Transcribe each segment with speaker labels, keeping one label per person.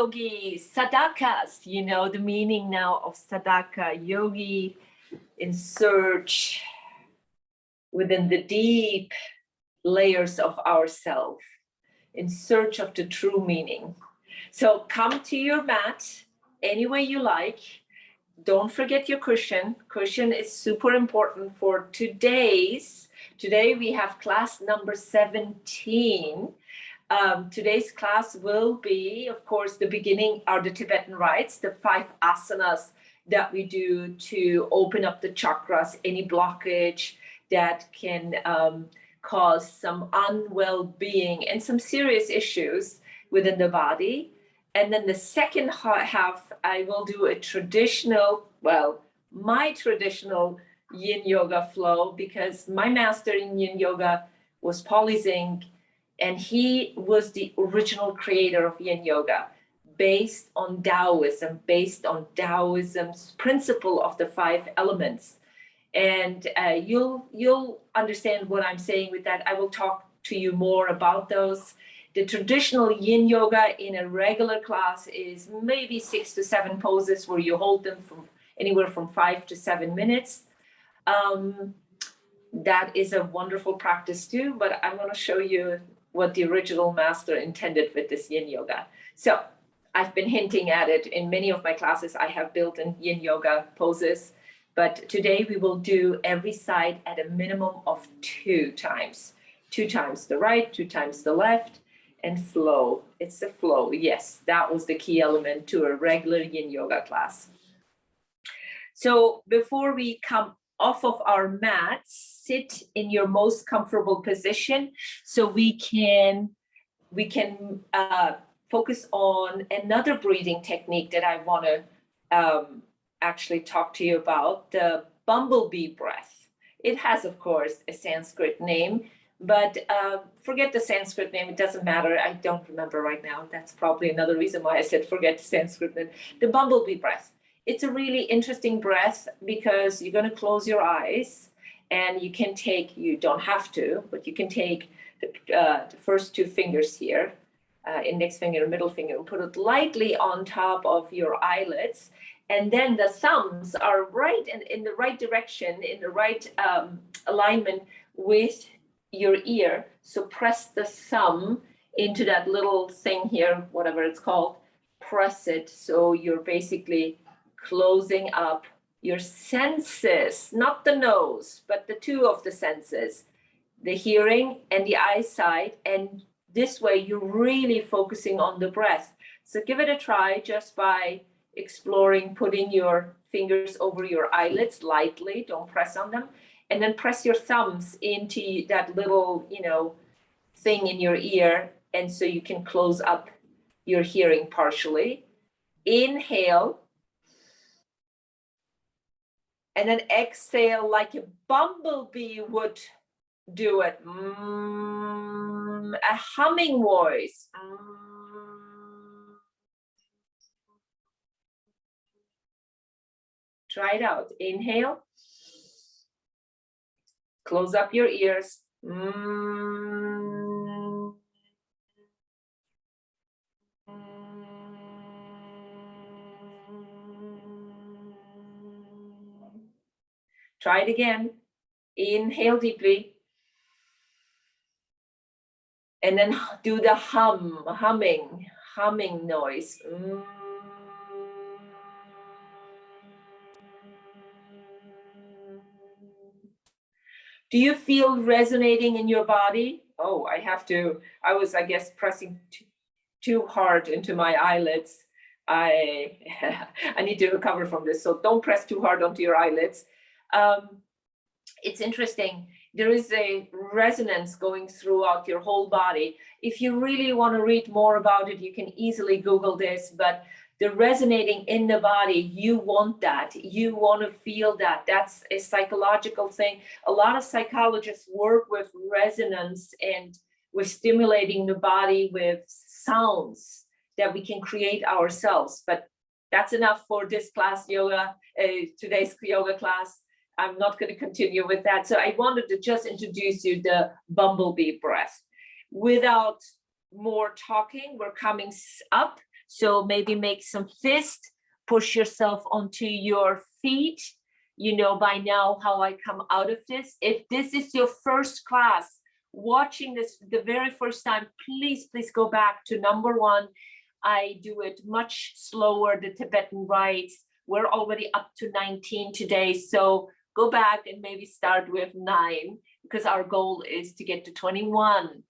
Speaker 1: yogi sadakas, you know the meaning now of sadaka, yogi in search within the deep layers of ourself, in search of the true meaning. So come to your mat any way you like. Don't forget your cushion. Cushion is super important for today we have class number 17. Today's class will be, of course, the beginning are the Tibetan rites, the 5 asanas that we do to open up the chakras, any blockage that can cause some unwell being and some serious issues within the body. And then the second half, I will do a traditional, my traditional yin yoga flow, because my master in yin yoga was Pauli Zing, and he was the original creator of yin yoga, based on Taoism's principle of the 5 elements. And you'll understand what I'm saying with that. I will talk to you more about those. The traditional yin yoga in a regular class is maybe 6 to 7 poses where you hold them from anywhere from 5 to 7 minutes. That is a wonderful practice too, but I'm going to show you what the original master intended with this yin yoga. So I've been hinting at it in many of my classes. I have built in yin yoga poses, but today we will do every side at a minimum of 2 times. 2 times the right, 2 times the left, and flow. It's a flow. Yes, that was the key element to a regular yin yoga class. So before we come off of our mats, sit in your most comfortable position so we can focus on another breathing technique that I want to actually talk to you about, the bumblebee breath. It has, of course, a Sanskrit name, but forget the Sanskrit name. It doesn't matter. I don't remember right now. That's probably another reason why I said forget the Sanskrit name. The bumblebee breath. It's a really interesting breath because you're going to close your eyes and you can take, you don't have to, but you can take the first 2 fingers here, index finger and middle finger, and put it lightly on top of your eyelids. And then the thumbs are right in the right direction, in the right alignment with your ear. So press the thumb into that little thing here, whatever it's called, press it. So you're basically closing up your senses, not the nose, but the 2 of the senses, the hearing and the eyesight. And this way you're really focusing on the breath. So give it a try just by exploring, putting your fingers over your eyelids lightly, don't press on them, and then press your thumbs into that little, thing in your ear, and so you can close up your hearing partially. Inhale, and then exhale like a bumblebee would do it. A humming voice. Try it out. Inhale. Close up your ears. Try it again. Inhale deeply. And then do the humming noise. Do you feel resonating in your body? Oh, I was, I guess, pressing too hard into my eyelids. I need to recover from this. So don't press too hard onto your eyelids. It's interesting. There is a resonance going throughout your whole body. If you really want to read more about it, you can easily Google this, but the resonating in the body, you want that. You want to feel that. That's a psychological thing. A lot of psychologists work with resonance and with stimulating the body with sounds that we can create ourselves. But that's enough for this class yoga, today's yoga class. I'm not going to continue with that. So I wanted to just introduce you the bumblebee breath. Without more talking, we're coming up So maybe make some fist, push yourself onto your feet. You know by now how I come out of this. If this is your first class, watching this the very first time, please go back to number 1. I do it much slower, the Tibetan rites. We're already up to 19 today, so go back and maybe start with 9, because our goal is to get to 21.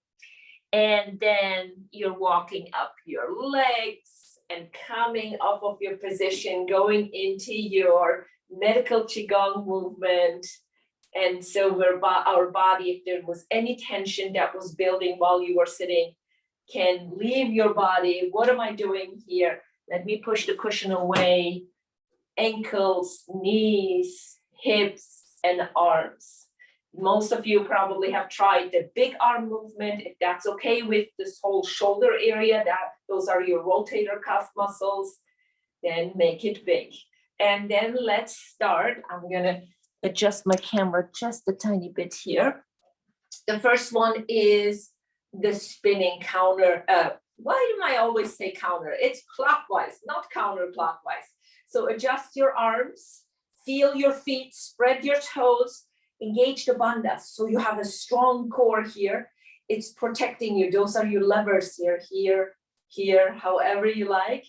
Speaker 1: And then you're walking up your legs and coming off of your position, going into your medical Qigong movement. And so our body, if there was any tension that was building while you were sitting, can leave your body. What am I doing here? Let me push the cushion away. Ankles, knees, hips, and arms. Most of you probably have tried the big arm movement. If that's okay with this whole shoulder area, those are your rotator cuff muscles, then make it big. And then let's start. I'm gonna adjust my camera just a tiny bit here. The first one is the spinning counter. Why do I always say counter? It's clockwise, not counterclockwise. So adjust your arms, feel your feet, spread your toes, engage the bandhas. So you have a strong core here. It's protecting you. Those are your levers here, however you like.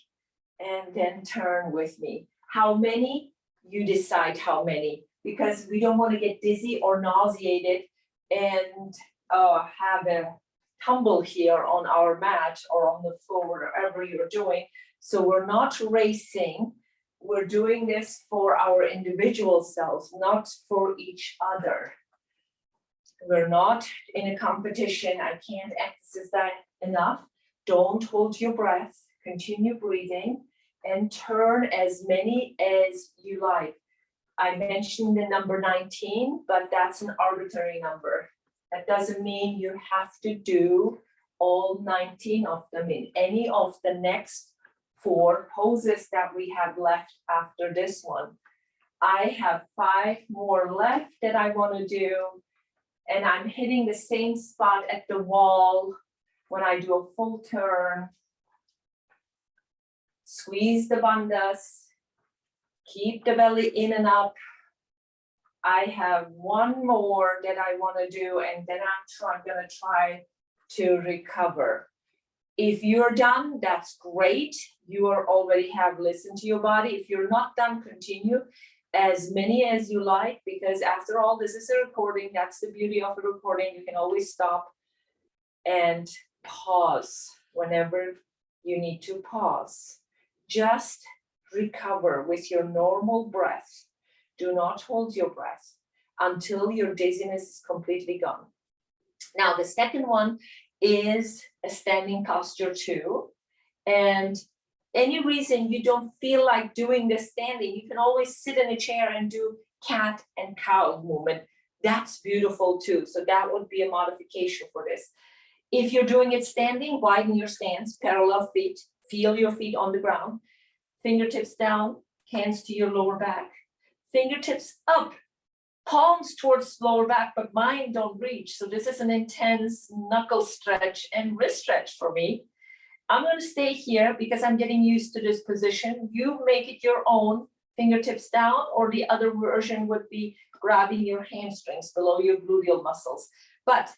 Speaker 1: And then turn with me. How many? You decide how many, because we don't want to get dizzy or nauseated and have a tumble here on our mat or on the floor, wherever you're doing. So we're not racing. We're doing this for our individual selves, not for each other. We're not in a competition. I can't emphasize that enough. Don't hold your breath. Continue breathing and turn as many as you like. I mentioned the number 19, but that's an arbitrary number. That doesn't mean you have to do all 19 of them in any of the next 4 poses that we have left after this one. I have 5 more left that I want to do, and I'm hitting the same spot at the wall when I do a full turn. Squeeze the bandhas, keep the belly in and up. I have 1 more that I want to do, and then I'm going to try to recover. If you're done, that's great. You already have listened to your body. If you're not done, continue as many as you like, because after all, this is a recording. That's the beauty of a recording. You can always stop and pause whenever you need to pause. Just recover with your normal breath. Do not hold your breath until your dizziness is completely gone. Now, the second one is a standing posture too. And any reason you don't feel like doing the standing, you can always sit in a chair and do cat and cow movement. That's beautiful too. So that would be a modification for this. If you're doing it standing, widen your stance, parallel feet, feel your feet on the ground, fingertips down, hands to your lower back, fingertips up, palms towards lower back, but mine don't reach. So this is an intense knuckle stretch and wrist stretch for me. I'm going to stay here because I'm getting used to this position. You make it your own, fingertips down, or the other version would be grabbing your hamstrings below your gluteal muscles. But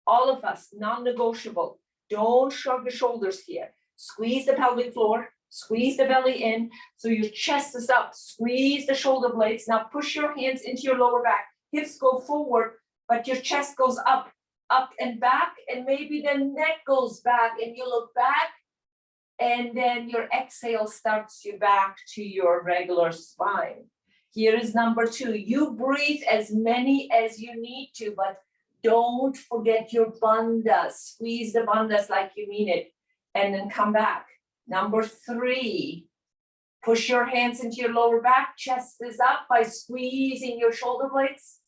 Speaker 1: all of us, non-negotiable, don't shrug the shoulders here. Squeeze the pelvic floor, squeeze the belly in, so your chest is up, squeeze the shoulder blades. Now push your hands into your lower back, hips go forward, but your chest goes up and back, and maybe the neck goes back and you look back, and then your exhale starts you back to your regular spine. Here is number 2. You breathe as many as you need to, but don't forget your bandhas. Squeeze the bandhas like you mean it, and then come back. Number 3, push your hands into your lower back, chest is up by squeezing your shoulder blades,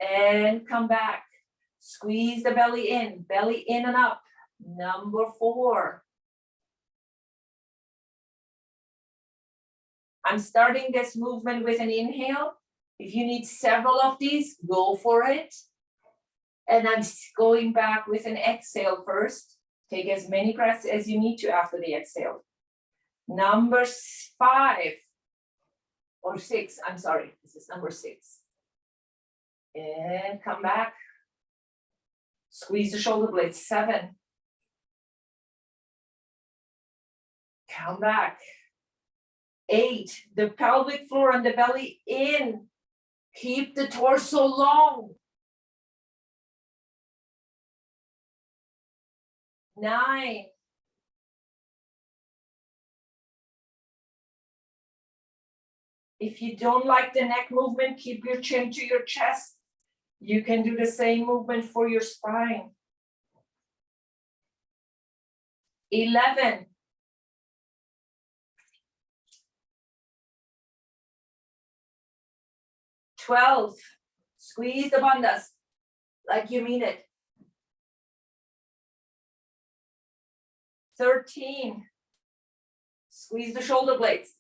Speaker 1: and come back. Squeeze the belly in and up. Number 4. I'm starting this movement with an inhale. If you need several of these, go for it. And I'm going back with an exhale first. Take as many breaths as you need to after the exhale. Number 5 or 6, I'm sorry, this is number 6. And come back. Squeeze the shoulder blades, 7. Come back. 8, the pelvic floor and the belly in. Keep the torso long. 9. If you don't like the neck movement, keep your chin to your chest. You can do the same movement for your spine. 11. 12. Squeeze the bandhas like you mean it. 13. Squeeze the shoulder blades.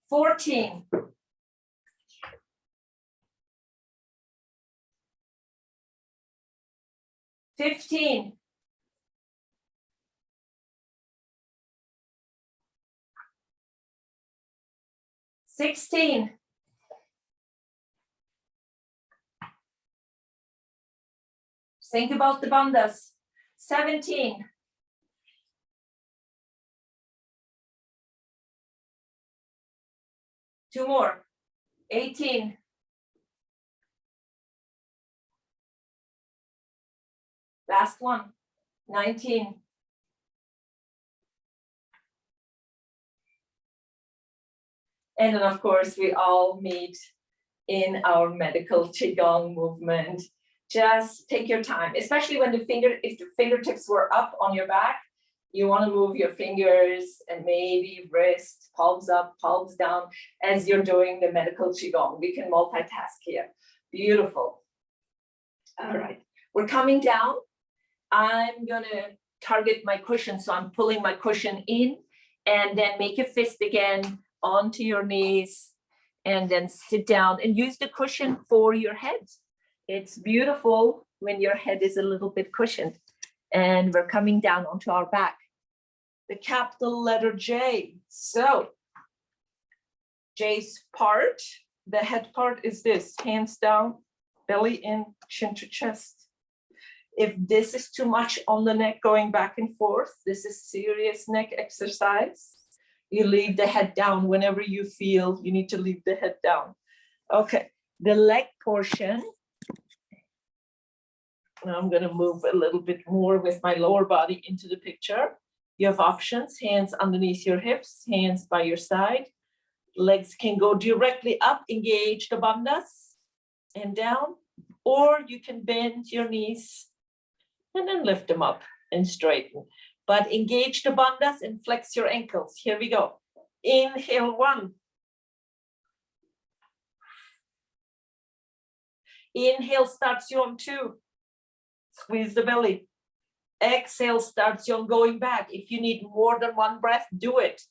Speaker 1: 14. 15. 16. 'Think about the bandhas. 17. 2 more. 18. 19. And then of course we all meet in our medical qigong movement. Just take your time, especially when if the fingertips were up on your back, you want to move your fingers and maybe wrist, palms up, palms down as you're doing the medical qigong. We can multitask here. Beautiful. All right, we're coming down. I'm gonna target my cushion, so I'm pulling my cushion in and then make a fist again onto your knees and then sit down and use the cushion for your head. It's beautiful when your head is a little bit cushioned. And we're coming down onto our back. The capital letter J. So J's part, the head part is this: hands down, belly in, chin to chest. If this is too much on the neck going back and forth, this is serious neck exercise. You leave the head down whenever you feel you need to leave the head down. Okay, the leg portion. Now I'm going to move a little bit more with my lower body into the picture. You have options: hands underneath your hips, hands by your side. Legs can go directly up, engage the bandhas, and down, or you can bend your knees and then lift them up and straighten. But engage the bandhas and flex your ankles. Here we go. Inhale, 1. Inhale starts you on 2. Squeeze the belly. Exhale starts you on going back. If you need more than 1 breath, do it.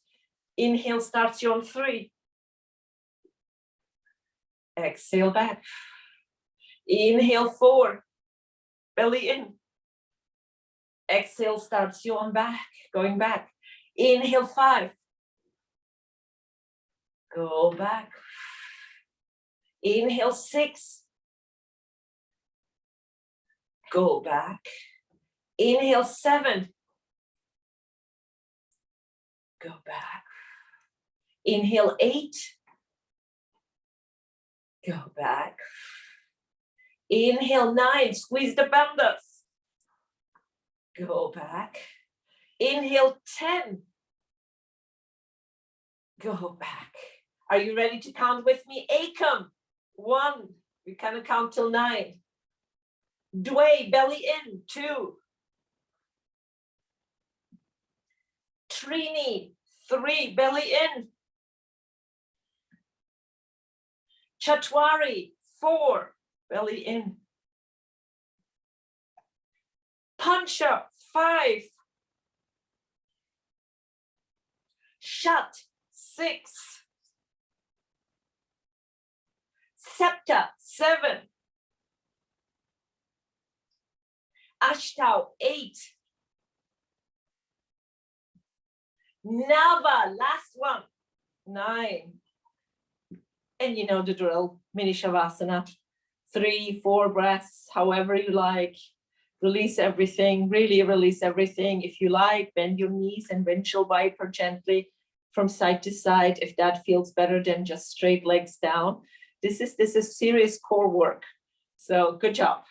Speaker 1: Inhale starts you on 3. Exhale back. Inhale, 4. Belly in. Exhale starts you on back, going back. Inhale, 5. Go back. Inhale, 6. Go back. Inhale, 7. Go back. Inhale, 8. Go back. Inhale, 9. Squeeze the bandhas. Go back. Inhale, 10. Go back. Are you ready to count with me? Ekam. 1. We kind of count till 9. Dway, belly in. 2. Trini, 3. Belly in. Chatwari, 4. Belly in. Pancha, 5. Shat, 6. Septa, 7. Ashtau, 8. Nava, last one, 9. And you know the drill, mini shavasana, 3, 4 breaths, however you like. Release everything, really release everything. If you like, bend your knees and windshield wiper gently from side to side if that feels better than just straight legs down. This is serious core work. So good job.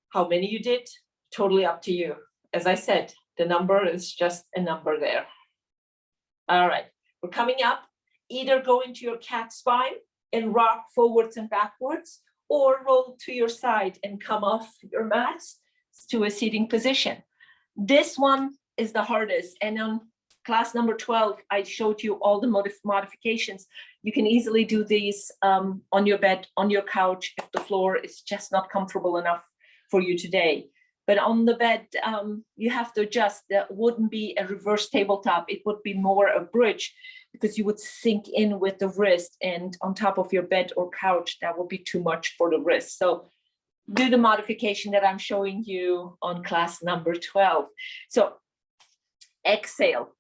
Speaker 1: How many you did? Totally up to you. As I said, the number is just a number there. All right, we're coming up. Either go into your cat spine and rock forwards and backwards, or roll to your side and come off your mat to a seating position. This one is the hardest. And on class number 12, I showed you all the modifications. You can easily do these on your bed, on your couch, if the floor is just not comfortable enough for you today. But on the bed, you have to adjust. That wouldn't be a reverse tabletop. It would be more a bridge, because you would sink in with the wrist, and on top of your bed or couch, that would be too much for the wrist. So do the modification that I'm showing you on class number 12. So exhale.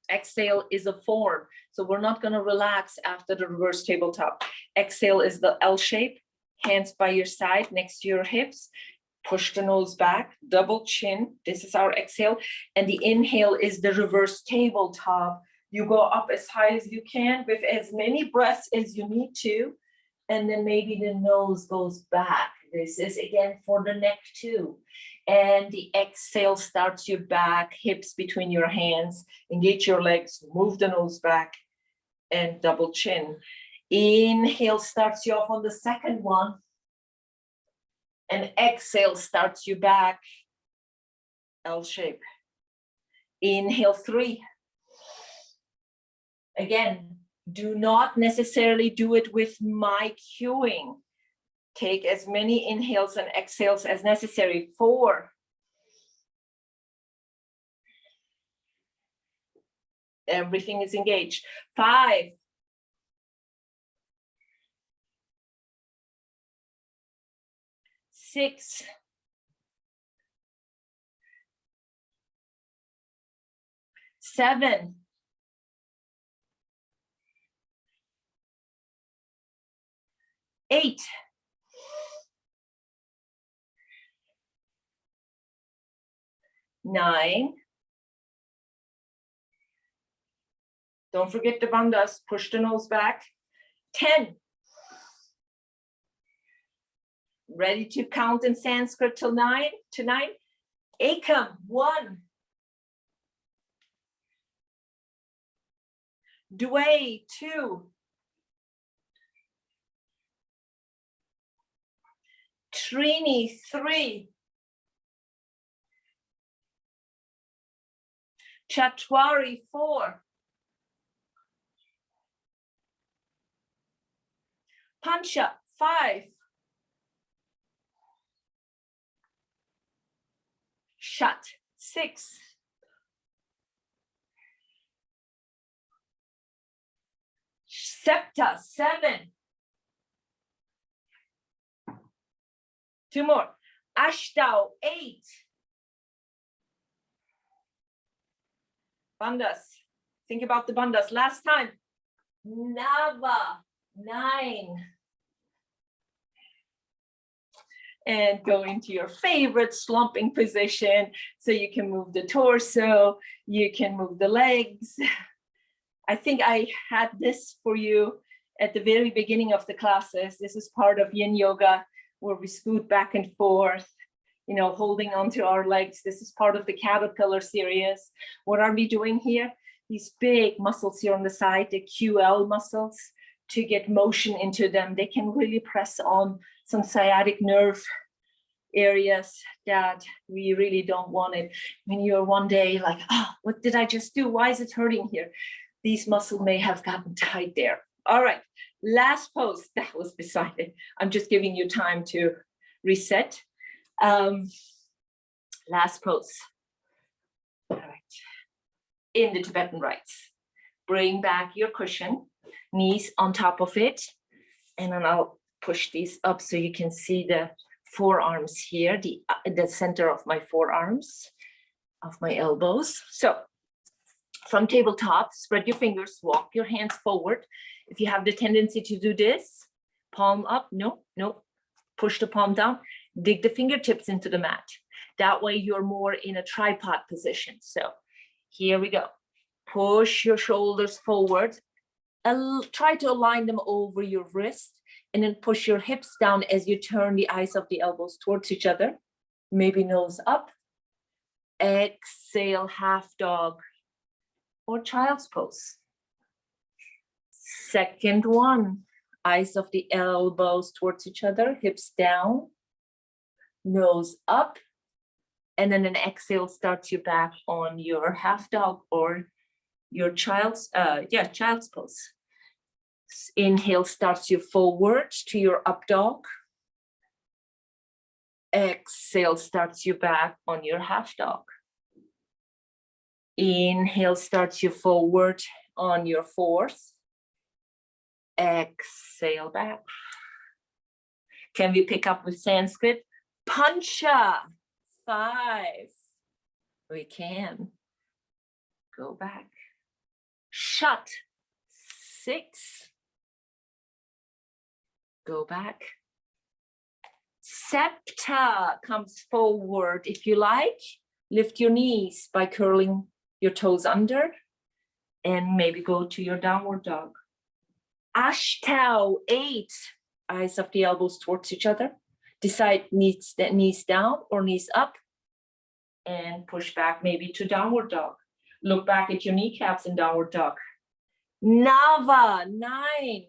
Speaker 1: Exhale is a form. So we're not going to relax after the reverse tabletop. Exhale is the L shape, hands by your side next to your hips. Push the nose back, double chin. This is our exhale. And the inhale is the reverse tabletop. You go up as high as you can with as many breaths as you need to. And then maybe the nose goes back. This is again for the neck too. And the exhale starts you back, hips between your hands. Engage your legs, move the nose back, and double chin. Inhale starts you off on the second one. And exhale starts you back, L shape. Inhale, 3. Again, do not necessarily do it with my cueing. Take as many inhales and exhales as necessary. 4. Everything is engaged. 5. 6. 7. 8. 9. Don't forget the bandhas. Push the nose back. 10. Ready to count in Sanskrit till 9? Tonight. Ekam, 1. Dve, 2. Trini, 3. Chatwari, 4. Pancha, 5. Shat, 6. Septa, 7. 2 more. Ashtau, 8. Bandhas. Think about the bandhas. Last time. Nava, 9. And go into your favorite slumping position. So you can move the torso, you can move the legs. I think I had this for you at the very beginning of the classes. This is part of yin yoga, where we scoot back and forth, you know, holding onto our legs. This is part of the caterpillar series. What are we doing here? These big muscles here on the side, the QL muscles, to get motion into them. They can really press on some sciatic nerve areas that we really don't want it. When you're one day like, oh, what did I just do? Why is it hurting here? These muscles may have gotten tight there. All right, last pose. That was beside it. I'm just giving you time to reset. Last pose. All right. In the Tibetan rites. Bring back your cushion, knees on top of it, and then I'll push these up so you can see the forearms here, the center of my forearms, of my elbows. So from tabletop, spread your fingers, walk your hands forward. If you have the tendency to do this, palm up, no, push the palm down, dig the fingertips into the mat. That way you're more in a tripod position. So here we go. Push your shoulders forward. Try to align them over your wrist, and then push your hips down as you turn the eyes of the elbows towards each other. Maybe nose up. Exhale, half dog or child's pose. Second one, eyes of the elbows towards each other, hips down, nose up. And then an exhale starts you back on your half dog or your child's pose. Inhale starts you forward to your up dog. Exhale starts you back on your half dog. Inhale starts you forward on your fourth. Exhale back. Can we pick up with Sanskrit? Pancha. 5. We can. Go back. Shat. 6. Go back. Septa comes forward. If you like, lift your knees by curling your toes under and maybe go to your downward dog. Ashtau, 8. Eyes of the elbows towards each other. Decide knees down or knees up and push back maybe to downward dog. Look back at your kneecaps in downward dog. Nava, 9.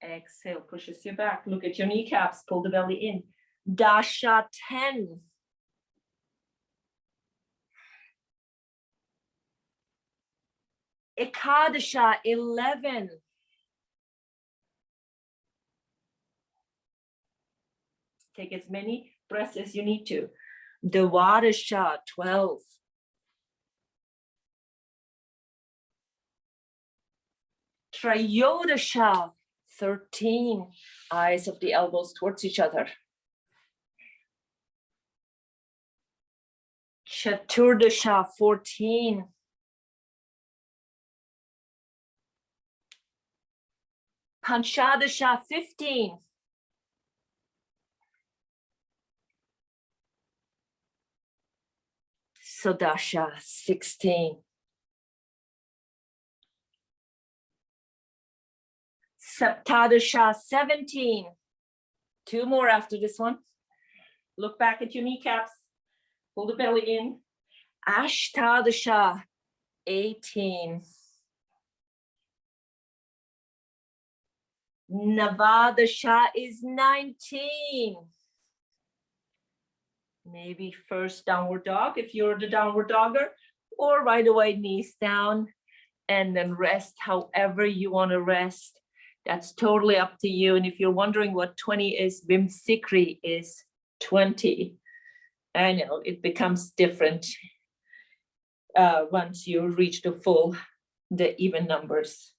Speaker 1: Exhale, pushes you back. Look at your kneecaps, pull the belly in. Dasha, 10. Ekadasha, 11. Take as many breaths as you need to. Dvadasha, 12. Trayodasha, 13. Eyes of the elbows towards each other. Chaturdasha, 14. Panchadasha, 15. Sodasha, 16. Saptadasha, 17. 2 more after this one. Look back at your kneecaps. Pull the belly in. Ashtadasha, 18. Navadasha is 19. Maybe first downward dog if you're the downward dogger, or right away knees down and then rest however you want to rest. That's totally up to you. And if you're wondering what 20 is, Vimsikri is 20. I know it becomes different once you reach the even numbers.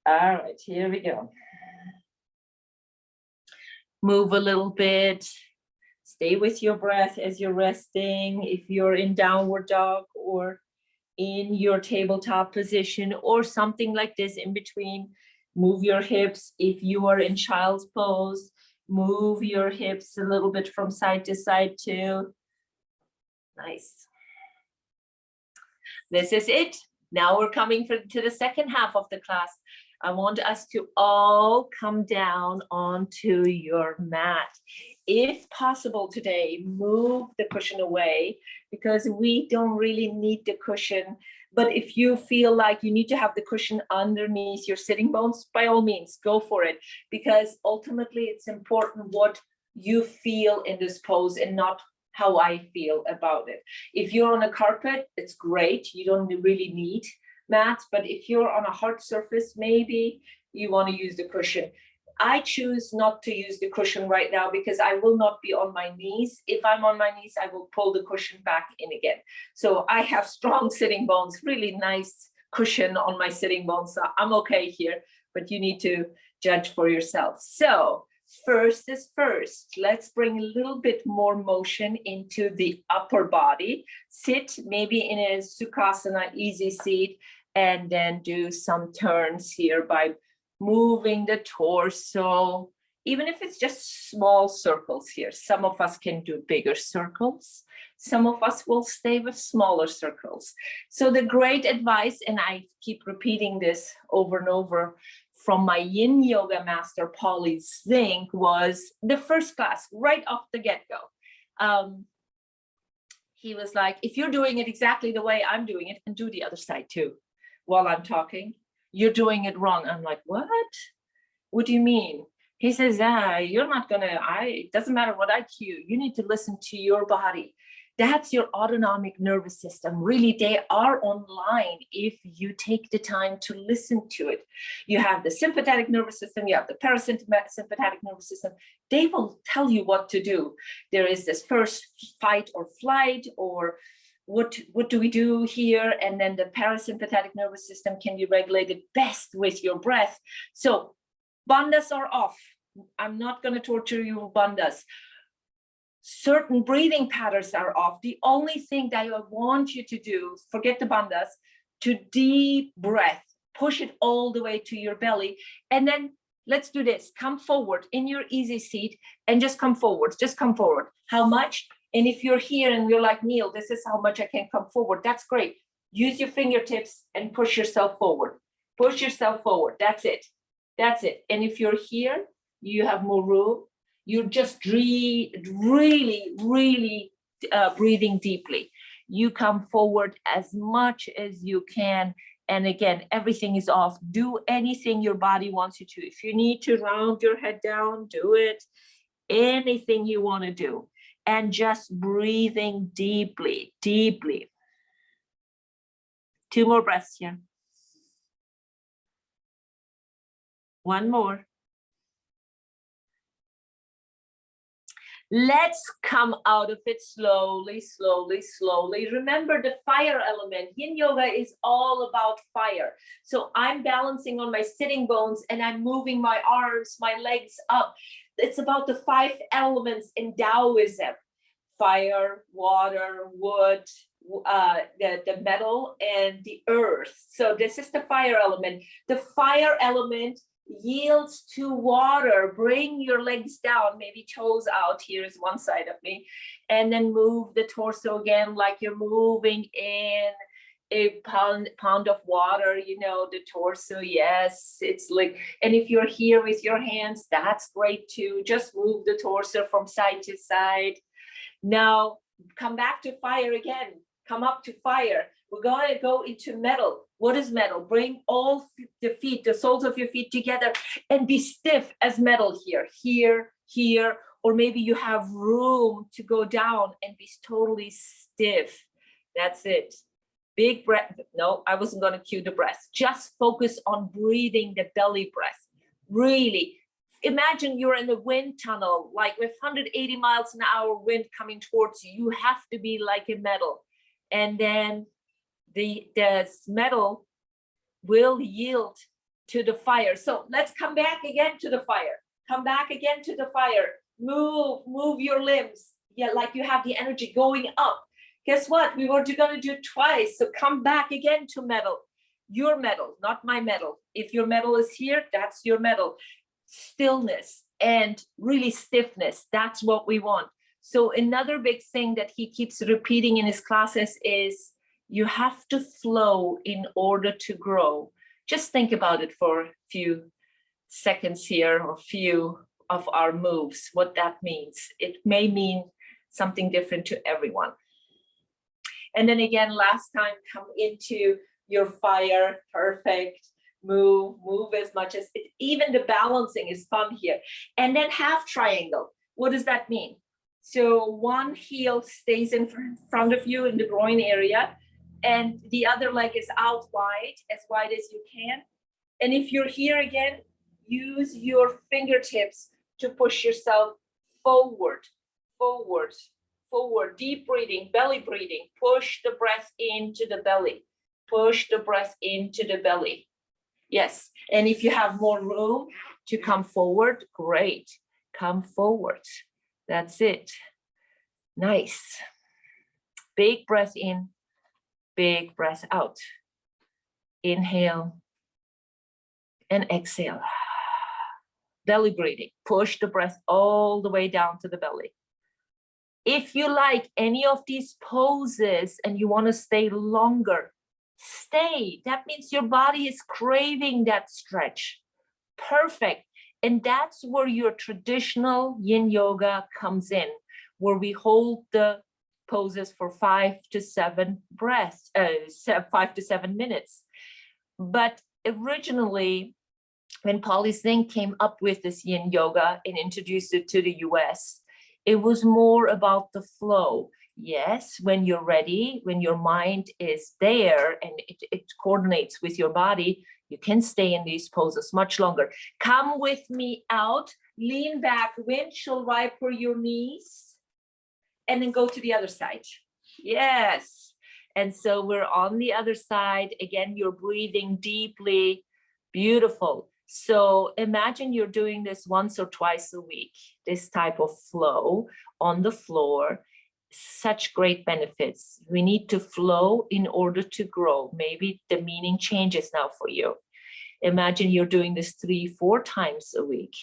Speaker 1: All right, here we go. Move a little bit. Stay with your breath as you're resting. If you're in downward dog or in your tabletop position or something like this in between, move your hips. If you are in child's pose, move your hips a little bit from side to side too. Nice. This is it. Now we're coming to the second half of the class. I want us to all come down onto your mat. If possible today, move the cushion away because we don't really need the cushion. But if you feel like you need to have the cushion underneath your sitting bones, by all means, go for it. Because ultimately it's important what you feel in this pose and not how I feel about it. If you're on a carpet, it's great. You don't really need mat, but if you're on a hard surface, maybe you want to use the cushion. I choose not to use the cushion right now because I will not be on my knees. If I'm on my knees, I will pull the cushion back in again. So I have strong sitting bones, really nice cushion on my sitting bones. So I'm okay here, but you need to judge for yourself. So first is first. Let's bring a little bit more motion into the upper body. Sit maybe in a Sukhasana, easy seat, and then do some turns here by moving the torso, even if it's just small circles here. Some of us can do bigger circles. Some of us will stay with smaller circles. So the great advice, and I keep repeating this over and over, from my yin yoga master, Polly Zink, was the first class right off the get-go. He was like, if you're doing it exactly the way I'm doing it, and do the other side too, while I'm talking, you're doing it wrong. I'm like, what? What do you mean? He says, you're not gonna, it doesn't matter what I cue, you need to listen to your body. That's your autonomic nervous system. Really, they are online if you take the time to listen to it. You have the sympathetic nervous system, you have the parasympathetic nervous system. They will tell you what to do. There is this first fight or flight, or what do we do here? And then the parasympathetic nervous system can be regulated best with your breath. So bandhas are off. I'm not going to torture you with bandhas. Certain breathing patterns are off. The only thing that I want you to do, forget the bandhas, to deep breath, push it all the way to your belly. And then let's do this. Come forward in your easy seat and just come forward. Just come forward. How much? And if you're here and you're like, Neil, this is how much I can come forward. That's great. Use your fingertips and push yourself forward. Push yourself forward. That's it. That's it. And if you're here, you have more room. You're just really, really breathing deeply. You come forward as much as you can. And again, everything is off. Do anything your body wants you to. If you need to round your head down, do it. Anything you want to do. And just breathing deeply, deeply. 2 more breaths here. 1 more. Let's come out of it slowly, slowly, slowly. Remember the fire element. Yin yoga is all about fire. So I'm balancing on my sitting bones and I'm moving my arms, my legs up. It's about the 5 elements in Taoism: fire, water, wood, the metal, and the earth. So this is the fire element. The fire element yields to water. Bring your legs down, maybe toes out. Here is one side of me, and then move the torso again like you're moving in a pound of water, you know, the torso. Yes, it's like, and if you're here with your hands, that's great too. Just move the torso from side to side. Now come back to fire again. Come up to fire. We're going to go into metal. What is metal? Bring all the feet, the soles of your feet together and be stiff as metal here, here, here, or maybe you have room to go down and be totally stiff. That's it. Big breath. No, I wasn't going to cue the breath. Just focus on breathing the belly breath. Really. Imagine you're in the wind tunnel, like with 180 miles an hour wind coming towards you. You have to be like a metal. And then the metal will yield to the fire. So let's come back again to the fire. Come back again to the fire. Move your limbs. Yeah, like you have the energy going up. Guess what? We were going to do twice. So come back again to metal. Your metal, not my metal. If your metal is here, that's your metal. Stillness and really stiffness. That's what we want. So another big thing that he keeps repeating in his classes is you have to flow in order to grow. Just think about it for a few seconds here, or few of our moves, what that means. It may mean something different to everyone. And then again, last time, come into your fire. Perfect. Move as much as it. Even the balancing is fun here. And then half triangle. What does that mean? So one heel stays in front of you in the groin area, and the other leg is out wide as you can. And if you're here again, use your fingertips to push yourself forward, forward, forward. Deep breathing, belly breathing. Push the breath into the belly. Push the breath into the belly. Yes. And if you have more room, to come forward? Great. Come forward. That's it. Nice. Big breath in, big breath out. Inhale and exhale. Belly breathing. Push the breath all the way down to the belly. If you like any of these poses and you want to stay longer, stay. That means your body is craving that stretch. Perfect. And that's where your traditional yin yoga comes in, where we hold the poses for 5 to 7 breaths, 5 to 7 minutes. But originally, when Polly Singh came up with this yin yoga and introduced it to the US, it was more about the flow. Yes, when you're ready, when your mind is there and it coordinates with your body, you can stay in these poses much longer. Come with me out, lean back, windshield wiper your knees, and then go to the other side. Yes. And so we're on the other side. Again, you're breathing deeply. Beautiful. So imagine you're doing this once or twice a week, this type of flow on the floor. Such great benefits. We need to flow in order to grow. Maybe the meaning changes now for you. Imagine you're doing this 3-4 times a week.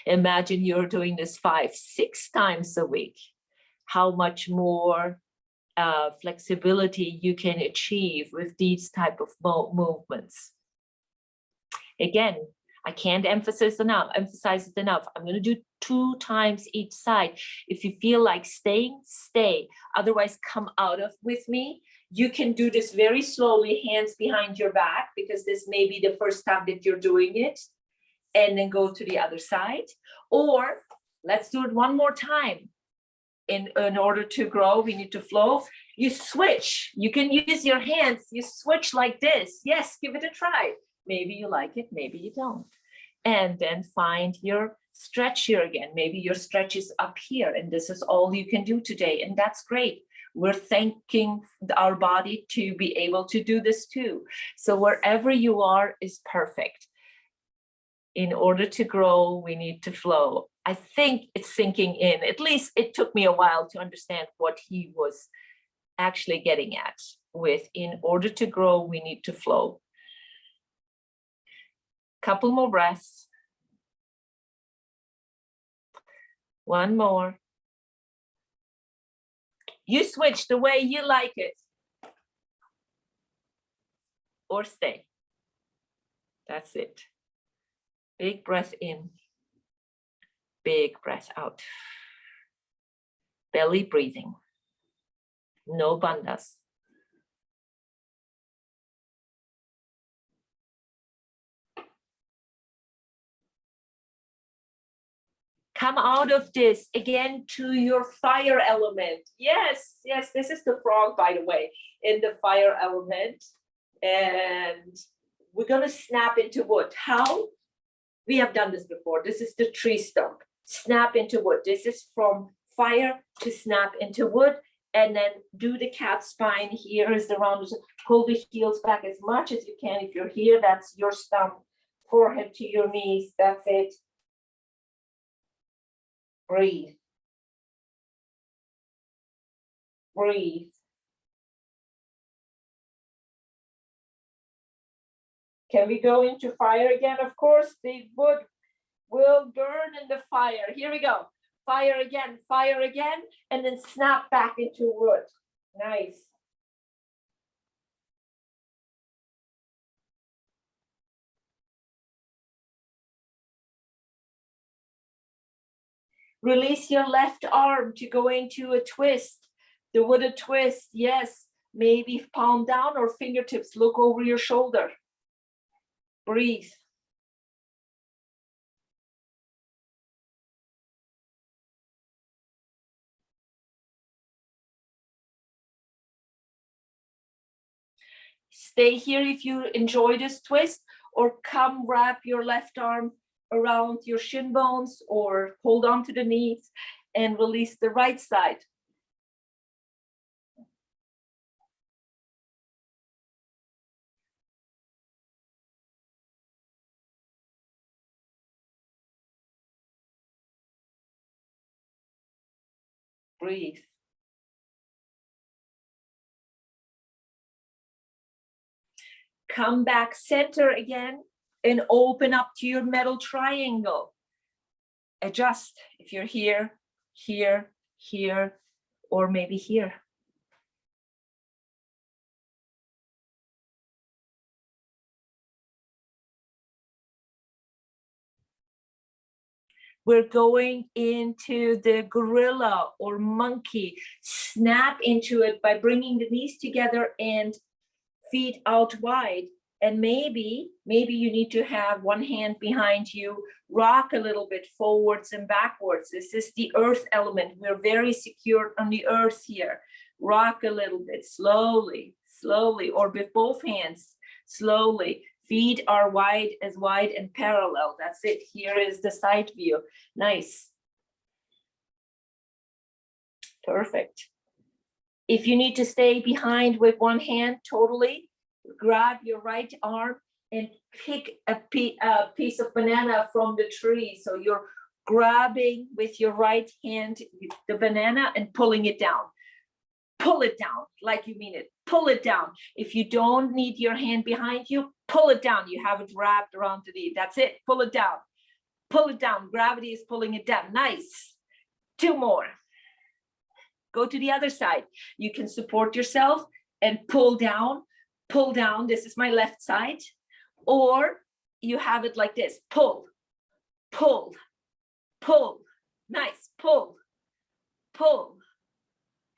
Speaker 1: Imagine you're doing this 5-6 times a week. How much more flexibility you can achieve with these type of movements. Again, I can't emphasize it enough. I'm going to do 2 times each side. If you feel like staying, stay. Otherwise, come out of with me. You can do this very slowly, hands behind your back, because this may be the first time that you're doing it. And then go to the other side. Or let's do it one more time. In order to grow, we need to flow. You switch. You can use your hands. You switch like this. Yes, give it a try. Maybe you like it, maybe you don't. And then find your stretch here again. Maybe your stretch is up here and this is all you can do today. And that's great. We're thanking our body to be able to do this too. So wherever you are is perfect. In order to grow, we need to flow. I think it's sinking in. At least it took me a while to understand what he was actually getting at with, in order to grow, we need to flow. Couple more breaths. One more. You switch the way you like it. Or stay. That's it. Big breath in. Big breath out. Belly breathing. No bandhas. Come out of this again to your fire element. Yes, yes, this is the frog, by the way, in the fire element. And we're going to snap into wood. How? We have done this before. This is the tree stump. Snap into wood. This is from fire to snap into wood. And then do the cat spine. Here is the round. Pull the heels back as much as you can. If you're here, that's your stump. Forehead to your knees. That's it. Breathe. Breathe. Can we go into fire again? Of course, the wood will burn in the fire. Here we go. Fire again, and then snap back into wood. Nice. Release your left arm to go into a twist. The wooded twist, yes. Maybe palm down or fingertips. Look over your shoulder. Breathe. Stay here if you enjoy this twist, or come wrap your left arm around your shin bones or hold on to the knees and release the right side. Breathe. Come back center again and open up to your middle triangle. Adjust if you're here, here, here, or maybe here. We're going into the gorilla or monkey. Snap into it by bringing the knees together and feet out wide. And maybe you need to have one hand behind you, rock a little bit forwards and backwards. This is the earth element. We're very secure on the earth here. Rock a little bit, slowly, slowly, or with both hands, slowly. Feet are wide and parallel. That's it. Here is the side view. Nice. Perfect. If you need to stay behind with one hand, totally, grab your right arm and pick a piece of banana from the tree. So you're grabbing with your right hand the banana and pulling it down. Pull it down like you mean it. Pull it down. If you don't need your hand behind you, pull it down. You have it wrapped around the knee. That's it. Pull it down. Pull it down. Gravity is pulling it down. Nice. 2 more. Go to the other side. You can support yourself and pull down. Pull down. This is my left side. Or you have it like this. Pull, pull, pull. Nice. Pull, pull,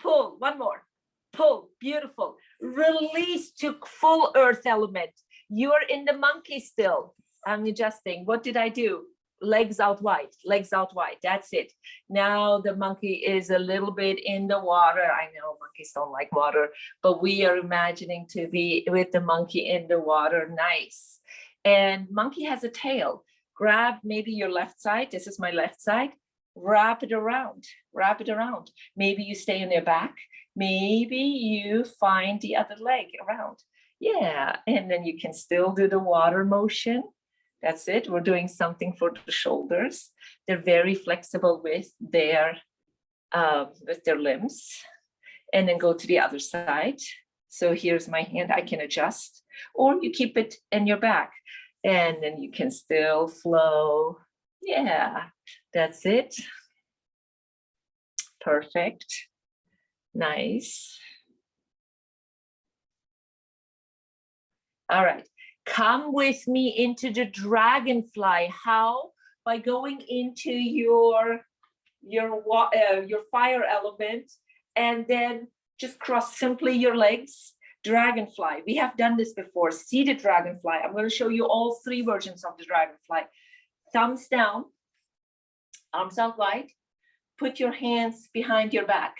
Speaker 1: pull. One more. Pull. Beautiful. Release to full earth element. You're in the monkey still. I'm adjusting. What did I do? Legs out wide, legs out wide. That's it. Now the monkey is a little bit in the water. I know monkeys don't like water, but we are imagining to be with the monkey in the water. Nice. And monkey has a tail. Grab maybe your left side. This is my left side. Wrap it around. Wrap it around. Maybe you stay on their back. Maybe you find the other leg around. Yeah. And then you can still do the water motion. That's it. We're doing something for the shoulders. They're very flexible with their limbs. And then go to the other side. So here's my hand. I can adjust, or you keep it in your back, and then you can still flow. Yeah, that's it. Perfect. Nice. All right. Come with me into the dragonfly. How? By going into your fire element, and then just cross simply your legs. Dragonfly. We have done this before. Seated dragonfly. I'm going to show you all 3 versions of the dragonfly. Thumbs down, arms out wide. Put your hands behind your back.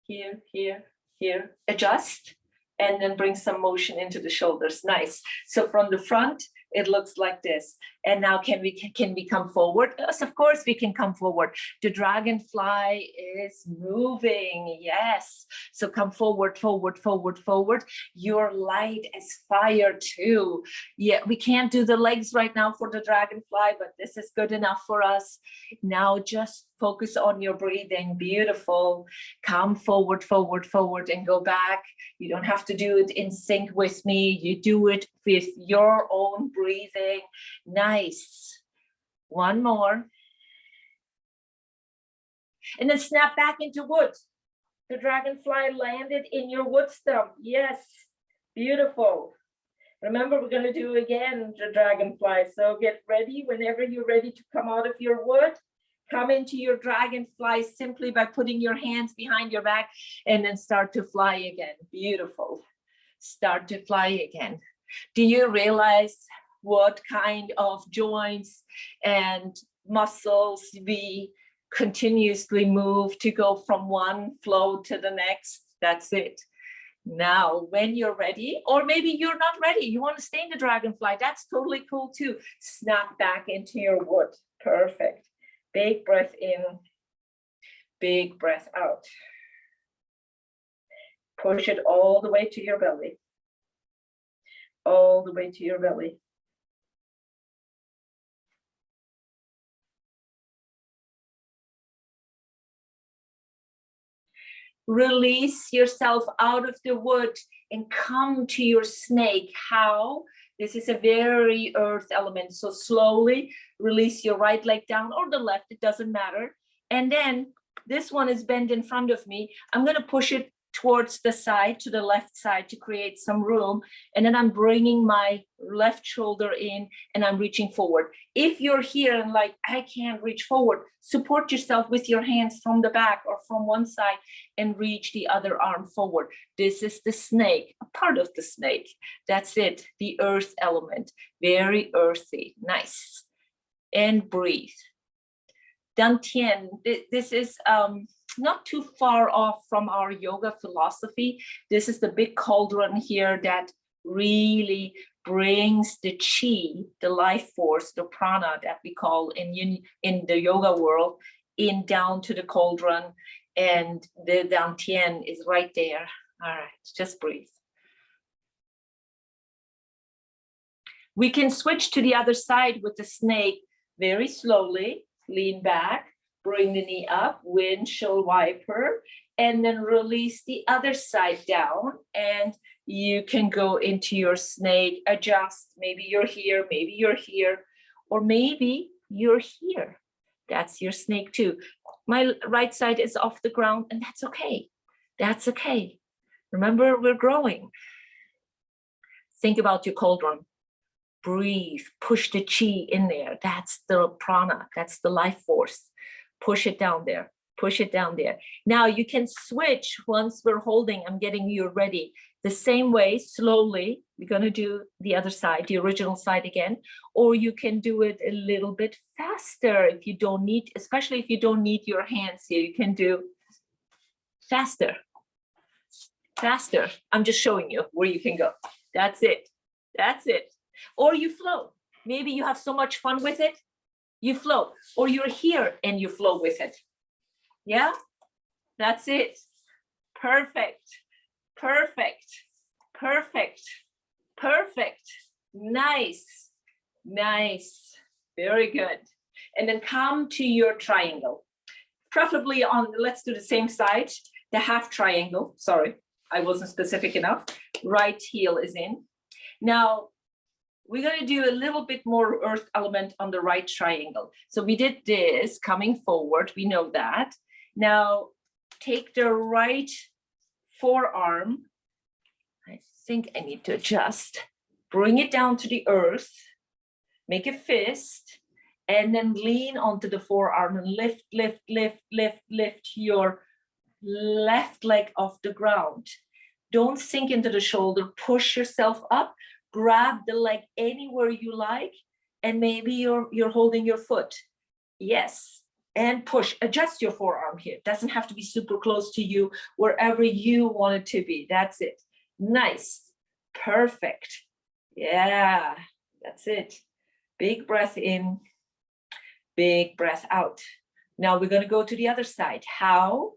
Speaker 1: Here, here, here. Adjust. And then bring some motion into the shoulders. Nice. So from the front, it looks like this. And now can we come forward? Yes, of course we can come forward. The dragonfly is moving. Yes. So come forward, forward, forward, forward. You're light as fire too. Yeah, we can't do the legs right now for the dragonfly, but this is good enough for us. Now just focus on your breathing. Beautiful. Come forward, forward, forward, and go back. You don't have to do it in sync with me. You do it with your own breathing. Nice. One more. And then snap back into wood. The dragonfly landed in your wood stump. Yes. Beautiful. Remember, we're going to do again the dragonfly. So get ready. Whenever you're ready to come out of your wood, come into your dragonfly simply by putting your hands behind your back and then start to fly again. Beautiful. Start to fly again. Do you realize what kind of joints and muscles we continuously move to go from one flow to the next? That's it. Now, when you're ready, or maybe you're not ready, you want to stay in the dragonfly, that's totally cool too. Snap back into your wood. Perfect. Big breath in, big breath out. Push it all the way to your belly. All the way to your belly. Release yourself out of the wood and come to your snake. How? This is a very earth element. So slowly release your right leg down or the left, it doesn't matter. And then this one is bent in front of me. I'm going to push it towards the side, to the left side, to create some room. And then I'm bringing my left shoulder in and I'm reaching forward. If you're here and like, I can't reach forward, support yourself with your hands from the back or from one side and reach the other arm forward. This is the snake, a part of the snake. That's it, the earth element, very earthy, nice. And breathe. Dantian, this is not too far off from our yoga philosophy. This is the big cauldron here that really brings the chi, the life force, the prana that we call in the yoga world, in down to the cauldron, and the Dantian is right there. All right, just breathe. We can switch to the other side with the snake very slowly. Lean back, bring the knee up, windshield wiper, and then release the other side down. And you can go into your snake, adjust. Maybe you're here, or maybe you're here. That's your snake too. My right side is off the ground, and that's okay. That's okay. Remember, we're growing. Think about your cauldron. Breathe, push the chi in there. That's the prana, that's the life force. Push it down there, push it down there. Now you can switch once we're holding, I'm getting you ready. The same way, slowly, we're gonna do the other side, the original side again, or you can do it a little bit faster if you don't need, especially if you don't need your hands here, you can do faster, faster. I'm just showing you where you can go. That's it, that's it. Or you flow. Maybe you have so much fun with it, you flow. Or you're here and you flow with it. Yeah, that's it. Perfect, perfect, perfect, perfect. Nice, nice, very good. And then come to your triangle. Preferably on, let's do the same side, the half triangle. Sorry, I wasn't specific enough. Right heel is in. Now, we're going to do a little bit more earth element on the right triangle. So we did this coming forward. We know that. Now take the right forearm. I think I need to adjust. Bring it down to the earth. Make a fist. And then lean onto the forearm and lift, lift, lift, lift, lift your left leg off the ground. Don't sink into the shoulder. Push yourself up. Grab the leg anywhere you like, and maybe you're holding your foot. Yes, and push. Adjust your forearm here. It doesn't have to be super close to you, wherever you want it to be. That's it. Nice. Perfect. Yeah, that's it. Big breath in, big breath out. Now we're going to go to the other side. How?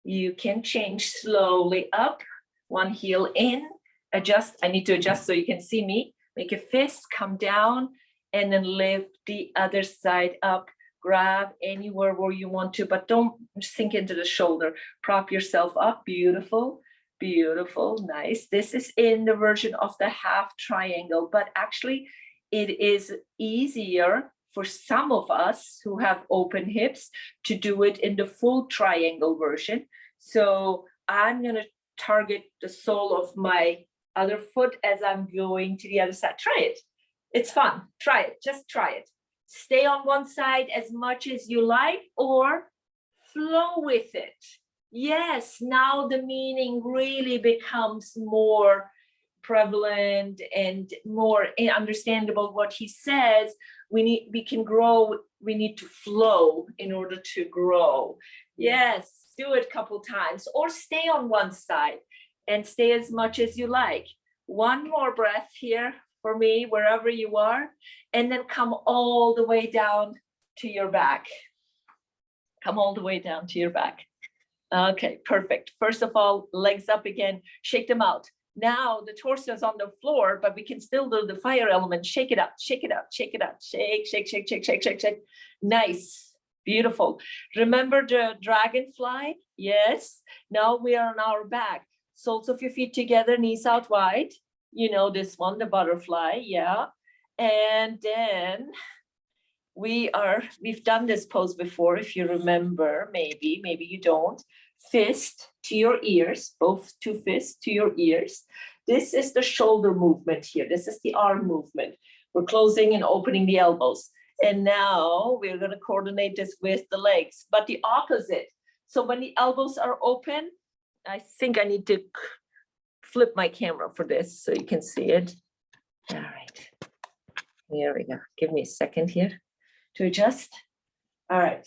Speaker 1: You can change slowly up, one heel in. Adjust, I need to adjust so you can see me. Make a fist, come down, and then lift the other side up. Grab anywhere where you want to, but don't sink into the shoulder. Prop yourself up, beautiful, beautiful, nice. This is in the version of the half triangle, but actually it is easier for some of us who have open hips to do it in the full triangle version. So I'm gonna target the sole of my other foot as I'm going to the other side. Try it. It's fun. Try it. Just try it. Stay on one side as much as you like, or flow with it. Yes, now the meaning really becomes more prevalent and more understandable. What he says, we can grow, we need to flow in order to grow. Yes, do it a couple times, or stay on one side and stay as much as you like. One more breath here for me, wherever you are, and then come all the way down to your back. Come all the way down to your back. Okay, perfect. First of all, legs up again, shake them out. Now the torso is on the floor, but we can still do the fire element. Shake it up, shake it up, shake it up, shake, shake, shake, shake, shake, shake, shake. Nice. Beautiful. Remember the dragonfly? Yes. Now we are on our back. Soles of your feet together, knees out wide. You know this one, the butterfly. Yeah. And then we've done this pose before, if you remember, maybe you don't. Fist to your ears, both two fists to your ears. This is the shoulder movement here. This is the arm movement. We're closing and opening the elbows. And now we're going to coordinate this with the legs, but the opposite. So when the elbows are open, I think I need to flip my camera for this so you can see it. All right. Here we go. Give me a second here to adjust. All right.